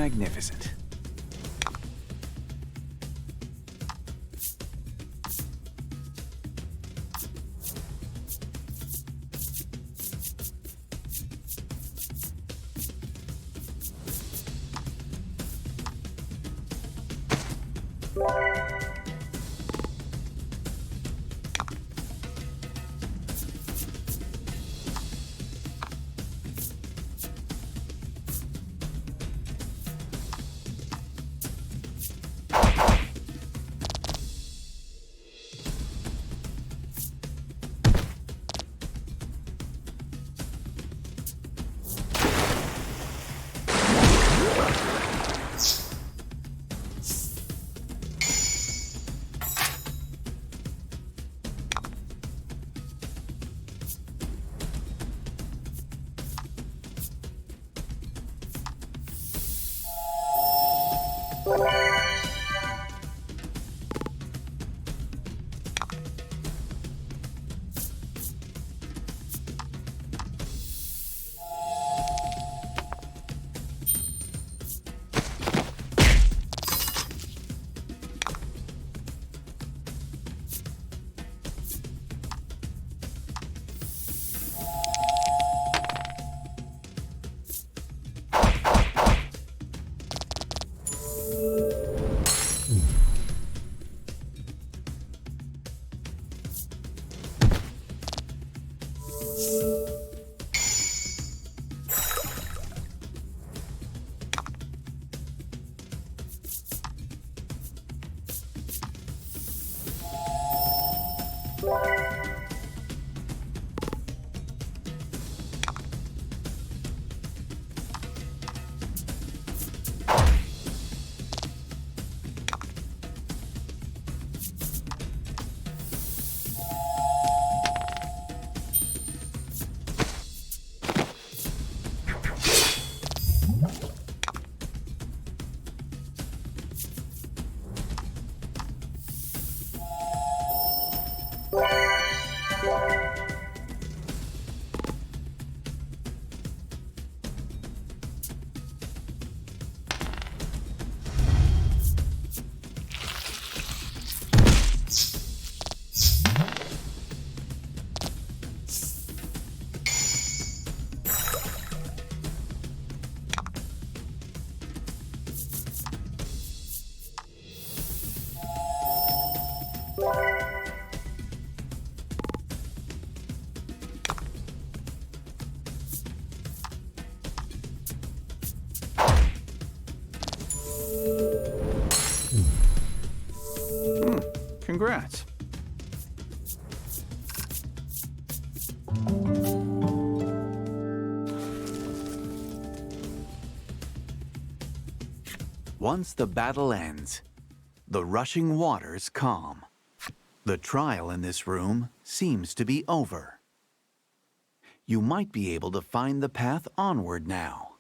Magnificent. Congrats. Once the battle ends, the rushing waters calm. The trial in this room seems to be over. You might be able to find the path onward now.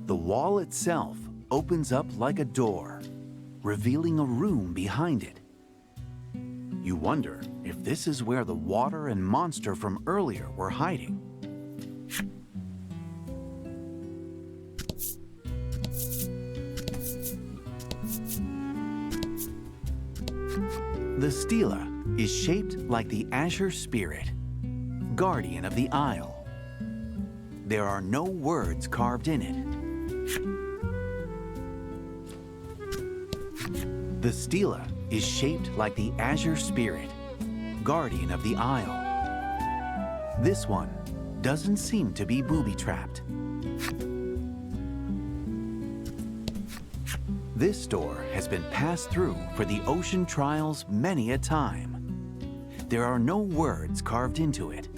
The wall itself opens up like a door, revealing a room behind it. You wonder if this is where the water and monster from earlier were hiding. The stela is shaped like the azure spirit, guardian of the isle. There are no words carved in it. The stela is shaped like the azure spirit, guardian of the isle. This one doesn't seem to be booby-trapped. This door has been passed through for the ocean trials many a time. There are no words carved into it.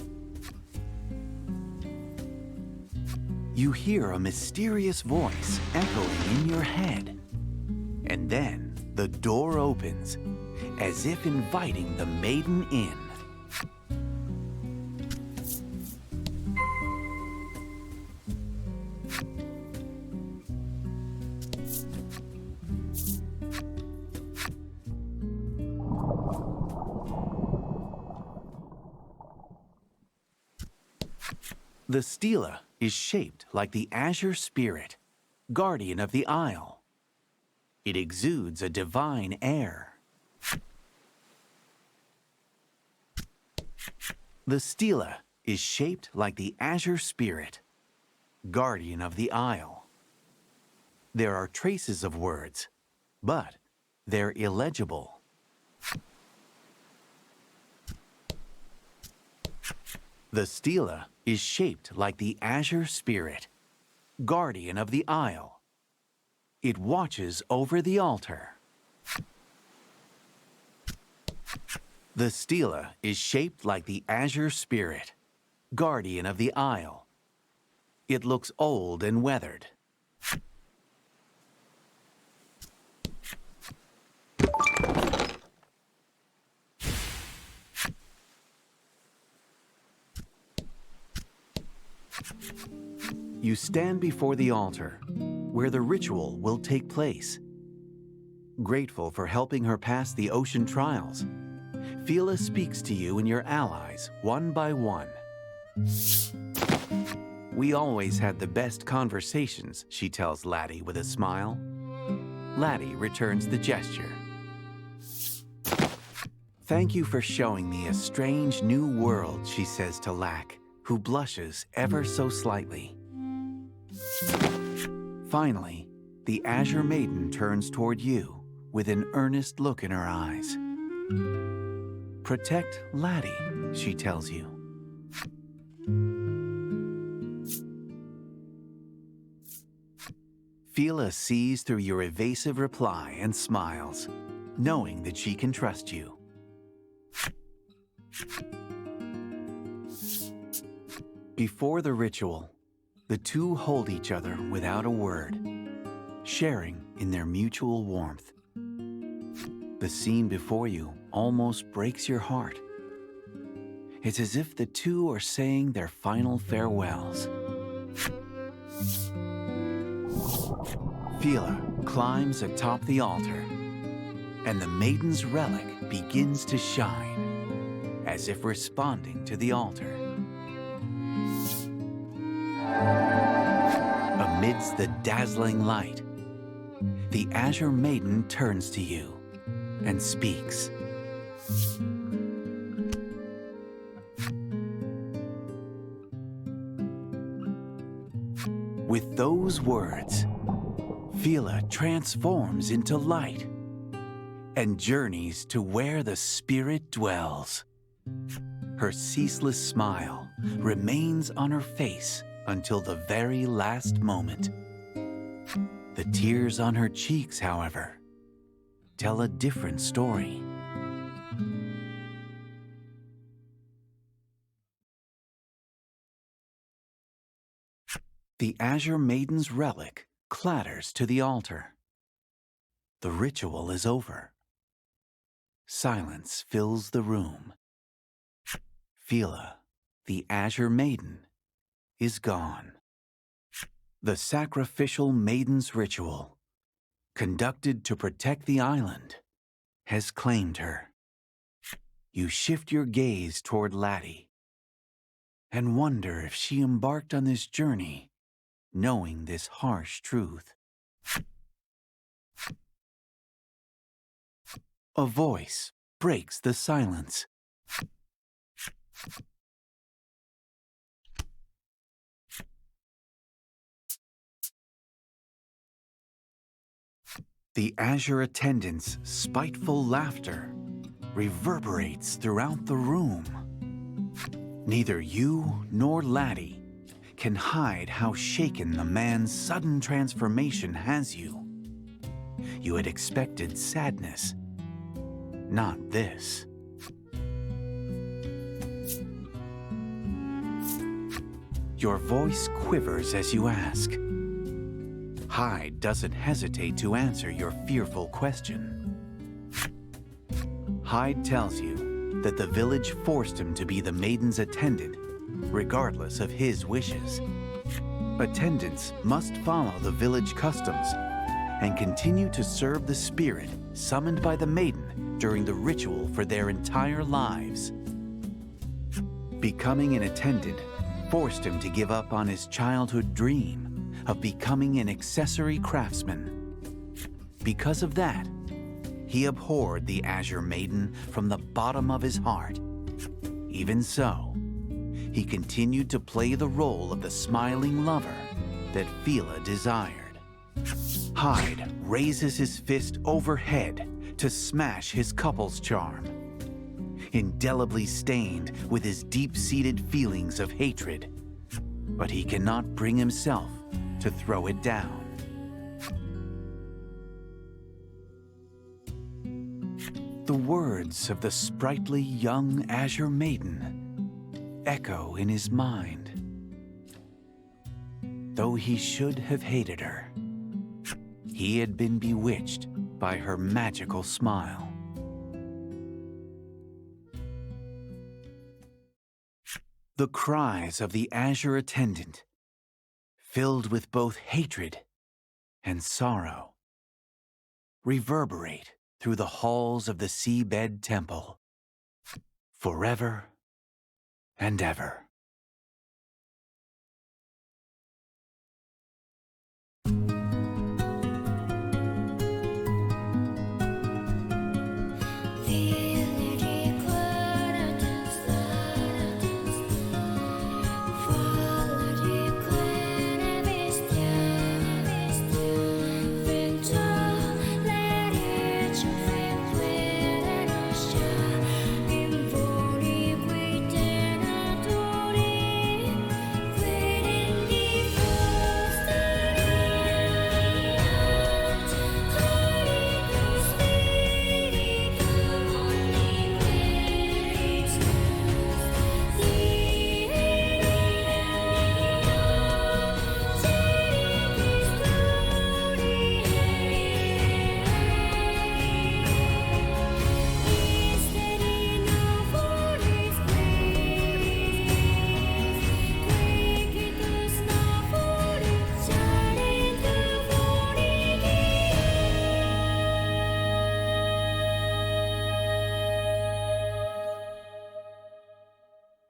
You hear a mysterious voice echoing in your head. And then the door opens, as if inviting the maiden in. The stela is shaped like the azure spirit, guardian of the isle. It exudes a divine air. The stela is shaped like the azure spirit, guardian of the isle. There are traces of words, but they're illegible. The stela is shaped like the azure spirit, guardian of the isle. It watches over the altar. The stela is shaped like the azure spirit, guardian of the isle. It looks old and weathered. You stand before the altar, where the ritual will take place. Grateful for helping her pass the ocean trials, Fila speaks to you and your allies one by one. We always had the best conversations, she tells Laddie with a smile. Laddie returns the gesture. Thank you for showing me a strange new world, she says to Lack, who blushes ever so slightly. Finally, the Azure Maiden turns toward you with an earnest look in her eyes. Protect Laddie, she tells you. Fila sees through your evasive reply and smiles, knowing that she can trust you. Before the ritual, the two hold each other without a word, sharing in their mutual warmth. The scene before you almost breaks your heart. It's as if the two are saying their final farewells. Fila climbs atop the altar, and the maiden's relic begins to shine, as if responding to the altar. Amidst the dazzling light, the Azure Maiden turns to you and speaks. With those words, Fila transforms into light and journeys to where the spirit dwells. Her ceaseless smile remains on her face until the very last moment. The tears on her cheeks, however, tell a different story. The Azure Maiden's relic clatters to the altar. The ritual is over. Silence fills the room. Fila, the Azure Maiden, is gone. The sacrificial maiden's ritual, conducted to protect the island, has claimed her. You shift your gaze toward Laddie and wonder if she embarked on this journey knowing this harsh truth. A voice breaks the silence. The Azure attendant's spiteful laughter reverberates throughout the room. Neither you nor Laddie can hide how shaken the man's sudden transformation has you. You had expected sadness, not this. Your voice quivers as you ask. Hyde doesn't hesitate to answer your fearful question. Hyde tells you that the village forced him to be the Maiden's attendant, regardless of his wishes. Attendants must follow the village customs and continue to serve the spirit summoned by the Maiden during the ritual for their entire lives. Becoming an attendant forced him to give up on his childhood dream of becoming an accessory craftsman. Because of that, he abhorred the Azure Maiden from the bottom of his heart. Even so, he continued to play the role of the smiling lover that Fila desired. Hyde raises his fist overhead to smash his couple's charm, indelibly stained with his deep-seated feelings of hatred, but he cannot bring himself to throw it down. The words of the sprightly young Azure Maiden echo in his mind. Though he should have hated her, he had been bewitched by her magical smile. The cries of the Azure attendant, filled with both hatred and sorrow, reverberate through the halls of the seabed temple, forever and ever.